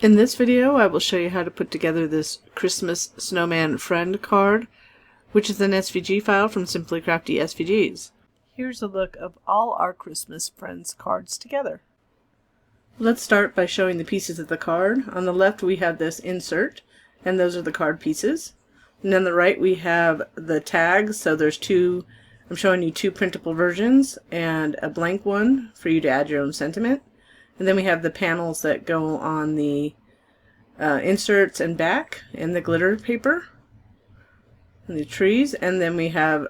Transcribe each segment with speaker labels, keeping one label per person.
Speaker 1: In this video, I will show you how to put together this Christmas Snowman Friend card, which is an SVG file from Simply Crafty SVGs. Here's a look of all our Christmas Friends cards together. Let's start by showing the pieces of the card. On the left we have this insert, and those are the card pieces. And on the right we have the tags, so there's two, I'm showing you two printable versions and a blank one for you to add your own sentiment. And then we have the panels that go on the inserts and back and the glitter paper and the trees, and then we have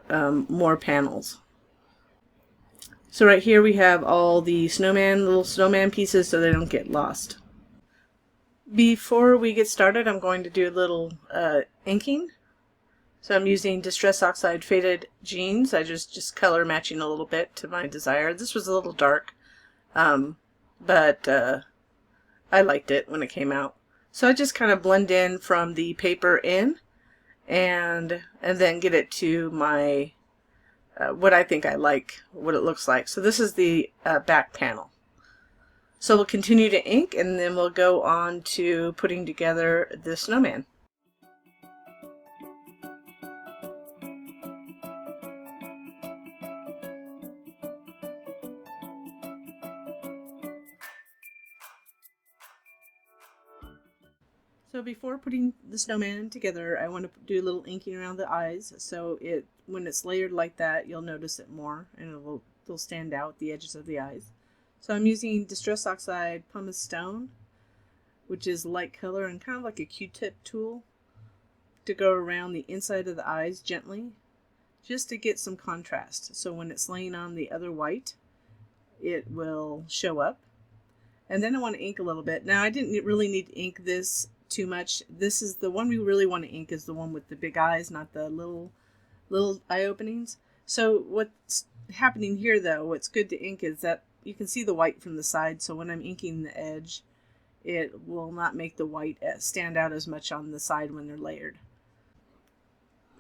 Speaker 1: more panels. So right here we have all the little snowman pieces so they don't get lost. Before we get started, I'm going to do a little inking. So I'm using Distress Oxide Faded Jeans. I just color matching a little bit to my desire. This was a little dark. But I liked it when it came out. So I just kind of blend in from the paper in and then get it to my what I think I like, what it looks like. So this is the back panel. So we'll continue to ink and then we'll go on to putting together the snowman. So before putting the snowman together, I want to do a little inking around the eyes, so when it's layered like that, you'll notice it more, and it'll stand out, the edges of the eyes. So I'm using Distress Oxide Pumice Stone, which is light color and kind of like a Q-tip tool, to go around the inside of the eyes gently, just to get some contrast. So when it's laying on the other white, it will show up. And then I want to ink a little bit. Now I didn't really need to ink this too much. This is the one we really want to ink, is the one with the big eyes, not the little eye openings. So what's happening here though, what's good to ink is that you can see the white from the side, so when I'm inking the edge, it will not make the white stand out as much on the side when they're layered.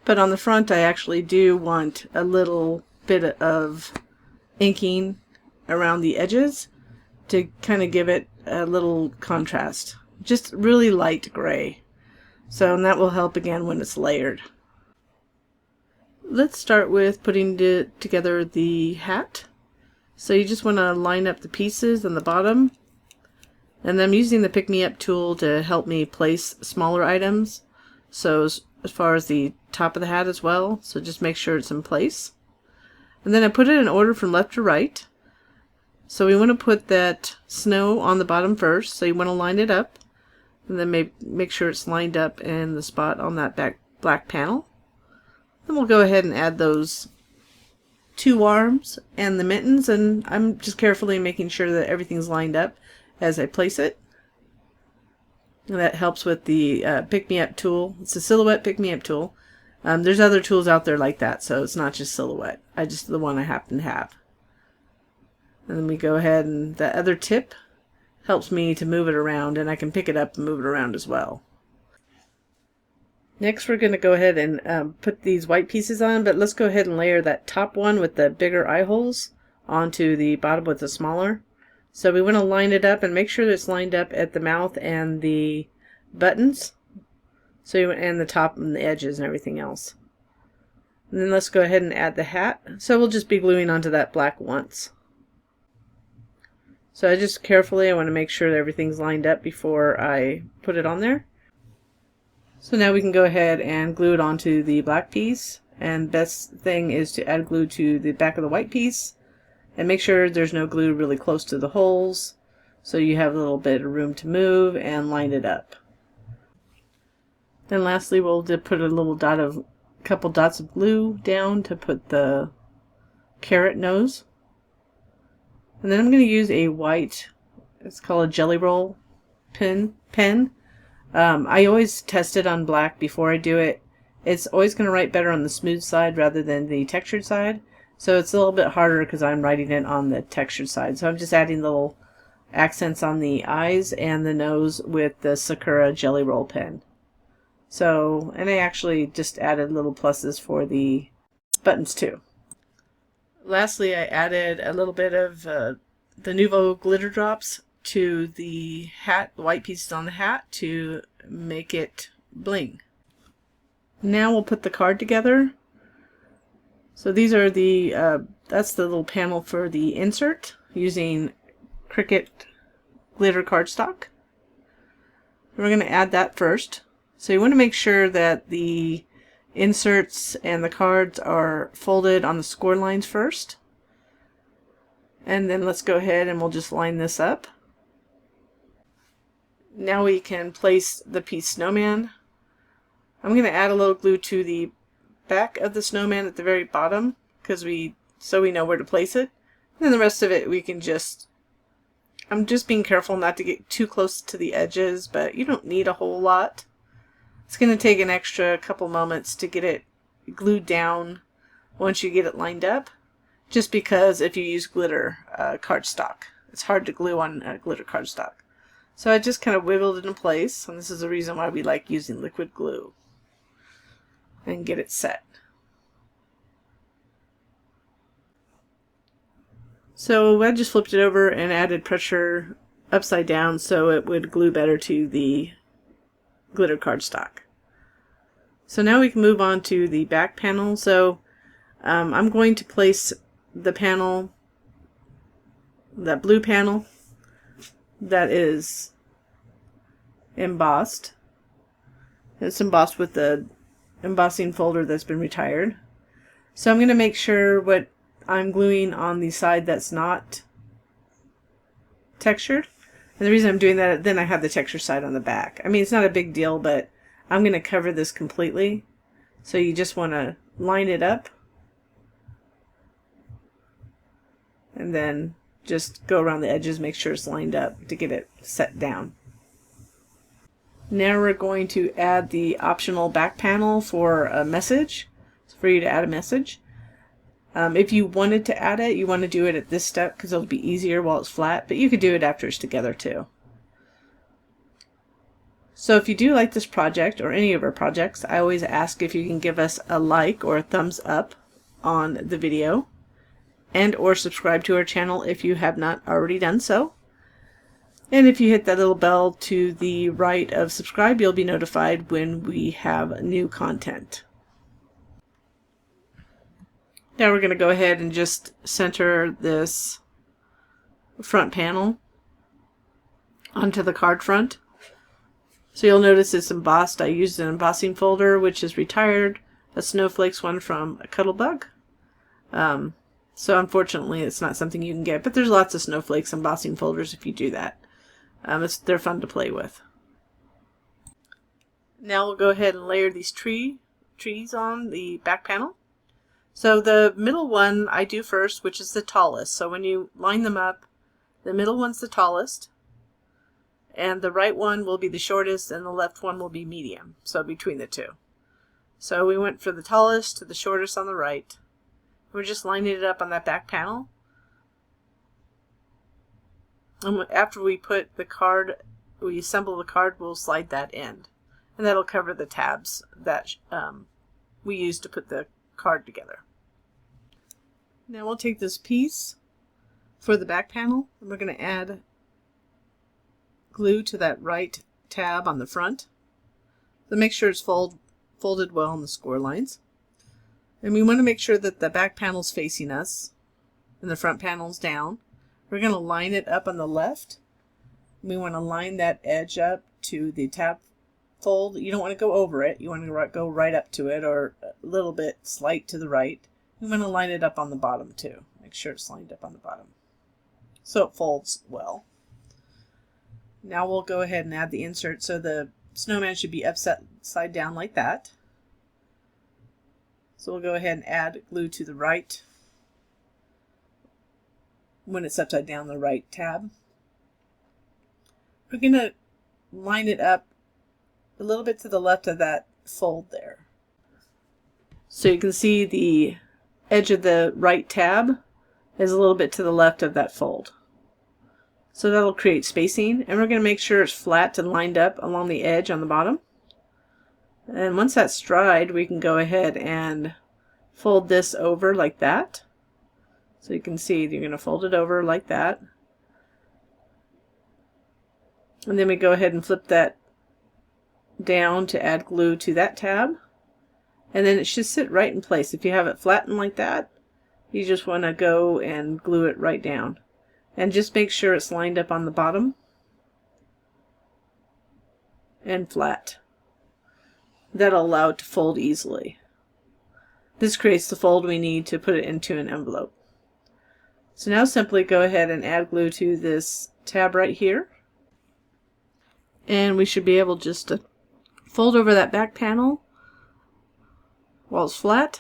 Speaker 1: But on the front I actually do want a little bit of inking around the edges to kind of give it a little contrast. Just really light gray. So, and that will help again when it's layered. Let's start with putting together the hat. So you just want to line up the pieces on the bottom. And I'm using the Pick Me Up tool to help me place smaller items. So as far as the top of the hat as well. So just make sure it's in place. And then I put it in order from left to right. So we want to put that snow on the bottom first. So you want to line it up. And then make sure it's lined up in the spot on that back black panel. Then we'll go ahead and add those two arms and the mittens, and I'm just carefully making sure that everything's lined up as I place it. And that helps with the Pick Me Up tool. It's a Silhouette Pick Me Up tool. There's other tools out there like that, so it's not just Silhouette. The one I happen to have. And then we go ahead, and the other tip helps me to move it around, and I can pick it up and move it around as well. Next we're going to go ahead and put these white pieces on, but let's go ahead and layer that top one with the bigger eye holes onto the bottom with the smaller. So we want to line it up and make sure that it's lined up at the mouth and the buttons, and the top and the edges and everything else. And then let's go ahead and add the hat. So we'll just be gluing onto that black once. So I want to make sure that everything's lined up before I put it on there. So now we can go ahead and glue it onto the black piece, and best thing is to add glue to the back of the white piece and make sure there's no glue really close to the holes so you have a little bit of room to move and line it up. Then lastly we'll put a couple dots of glue down to put the carrot nose. And then I'm going to use a white, it's called a jelly roll pen. I always test it on black before I do it. It's always going to write better on the smooth side rather than the textured side. So it's a little bit harder because I'm writing it on the textured side. So I'm just adding little accents on the eyes and the nose with the Sakura jelly roll pen. So, and I actually just added little pluses for the buttons too. Lastly, I added a little bit of the Nuvo glitter drops to the hat, the white pieces on the hat, to make it bling. Now we'll put the card together. So these are the, that's the little panel for the insert using Cricut glitter cardstock. We're going to add that first. So you want to make sure that the inserts and the cards are folded on the score lines first. And then let's go ahead and we'll just line this up. Now we can place the piece snowman. I'm going to add a little glue to the back of the snowman at the very bottom so we know where to place it. And then the rest of it we can just, I'm just being careful not to get too close to the edges, but you don't need a whole lot. It's going to take an extra couple moments to get it glued down once you get it lined up, just because if you use glitter cardstock, it's hard to glue on glitter cardstock. So I just kind of wiggled it in place, and this is the reason why we like using liquid glue, and get it set. So I just flipped it over and added pressure upside down so it would glue better to the glitter cardstock. So now we can move on to the back panel. So I'm going to place the panel, that blue panel that is embossed. It's embossed with the embossing folder that's been retired. So I'm going to make sure what I'm gluing on the side that's not textured. And the reason I'm doing that, then I have the texture side on the back. I mean, it's not a big deal, but I'm going to cover this completely. So you just want to line it up. And then just go around the edges, make sure it's lined up to get it set down. Now we're going to add the optional back panel for a message. It's for you to add a message. If you wanted to add it, you want to do it at this step because it'll be easier while it's flat, but you could do it after it's together too. So if you do like this project or any of our projects, I always ask if you can give us a like or a thumbs up on the video, and or subscribe to our channel if you have not already done so. And if you hit that little bell to the right of subscribe, you'll be notified when we have new content. Now we're going to go ahead and just center this front panel onto the card front. So you'll notice it's embossed. I used an embossing folder, which is retired, a snowflakes one from a Cuttlebug. So unfortunately it's not something you can get, but there's lots of snowflakes embossing folders if you do that. They're fun to play with. Now we'll go ahead and layer these trees on the back panel. So the middle one I do first, which is the tallest. So when you line them up, the middle one's the tallest, and the right one will be the shortest, and the left one will be medium. So between the two. So we went for the tallest to the shortest on the right. We're just lining it up on that back panel. And after we put the card, we assemble the card, we'll slide that in. And that'll cover the tabs that we use to put the card together. Now we'll take this piece for the back panel, and we're going to add glue to that right tab on the front. So make sure it's folded well on the score lines. And we want to make sure that the back panel's facing us and the front panel's down. We're going to line it up on the left. We want to line that edge up to the tab fold. You don't want to go over it. You want to go right up to it, or a little bit slight to the right. We want to line it up on the bottom too. Make sure it's lined up on the bottom so it folds well. Now we'll go ahead and add the insert. So the snowman should be upside down like that. So we'll go ahead and add glue to the right when it's upside down, the right tab. We're going to line it up a little bit to the left of that fold there. So you can see the edge of the right tab is a little bit to the left of that fold. So that'll create spacing, and we're going to make sure it's flat and lined up along the edge on the bottom. And once that's dried, we can go ahead and fold this over like that. So you can see you're going to fold it over like that. And then we go ahead and flip that down to add glue to that tab. And then it should sit right in place. If you have it flattened like that, you just want to go and glue it right down. And just make sure it's lined up on the bottom and flat. That'll allow it to fold easily. This creates the fold we need to put it into an envelope. So now simply go ahead and add glue to this tab right here. And we should be able just to fold over that back panel while it's flat.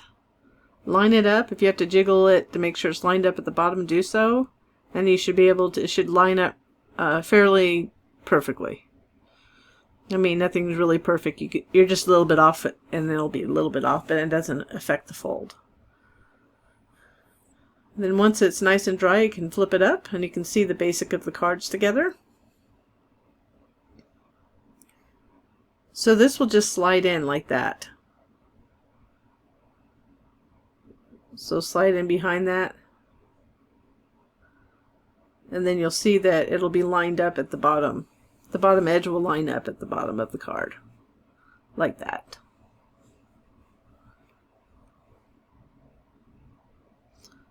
Speaker 1: Line it up. If you have to jiggle it to make sure it's lined up at the bottom, do so. And you should be able to, it should line up fairly perfectly. I mean, nothing's really perfect. You're just a little bit off it, and it'll be a little bit off, but it doesn't affect the fold. And then once it's nice and dry, you can flip it up, and you can see the basic of the cards together. So this will just slide in like that. So slide in behind that. And then you'll see that it'll be lined up at the bottom. The bottom edge will line up at the bottom of the card. Like that.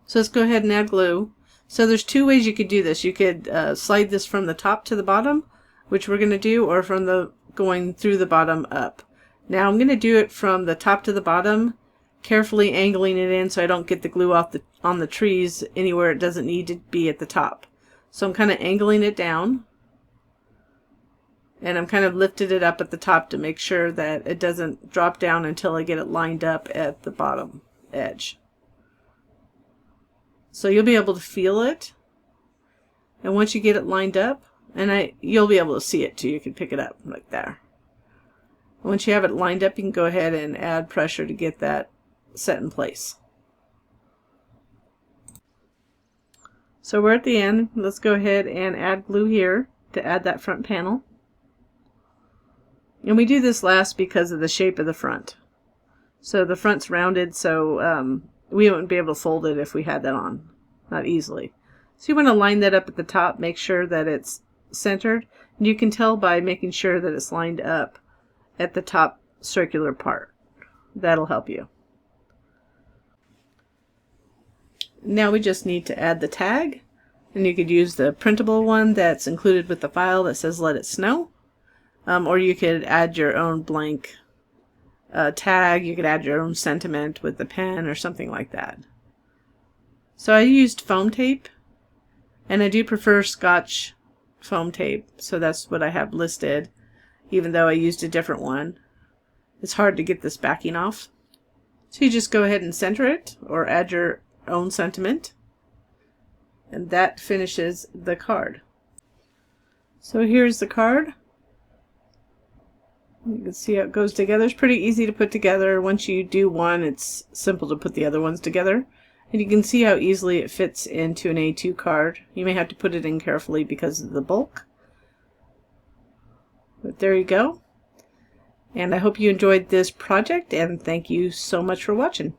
Speaker 1: So let's go ahead and add glue. So there's two ways you could do this. You could slide this from the top to the bottom, which we're going to do, or from the going through the bottom up. Now I'm going to do it from the top to the bottom, carefully angling it in so I don't get the glue off on the trees anywhere it doesn't need to be at the top. So I'm kind of angling it down, and I'm kind of lifted it up at the top to make sure that it doesn't drop down until I get it lined up at the bottom edge. So you'll be able to feel it, and once you get it lined up, and you'll be able to see it too. You can pick it up like there. Once you have it lined up, you can go ahead and add pressure to get that set in place. So we're at the end. Let's go ahead and add glue here to add that front panel. And we do this last because of the shape of the front. So the front's rounded, so we wouldn't be able to fold it if we had that on. Not easily. So you want to line that up at the top, make sure that it's centered. And you can tell by making sure that it's lined up at the top circular part. That'll help you. Now we just need to add the tag, and you could use the printable one that's included with the file that says "Let It Snow," or you could add your own blank tag. You could add your own sentiment with the pen or something like that. So I used foam tape, and I do prefer Scotch foam tape, so that's what I have listed, even though I used a different one. It's hard to get this backing off. So you just go ahead and center it, or add your own sentiment, and that finishes the card. So here's the card. You can see how it goes together. It's pretty easy to put together. Once you do one, it's simple to put the other ones together. And you can see how easily it fits into an A2 card. You may have to put it in carefully because of the bulk. But there you go. And I hope you enjoyed this project, and thank you so much for watching.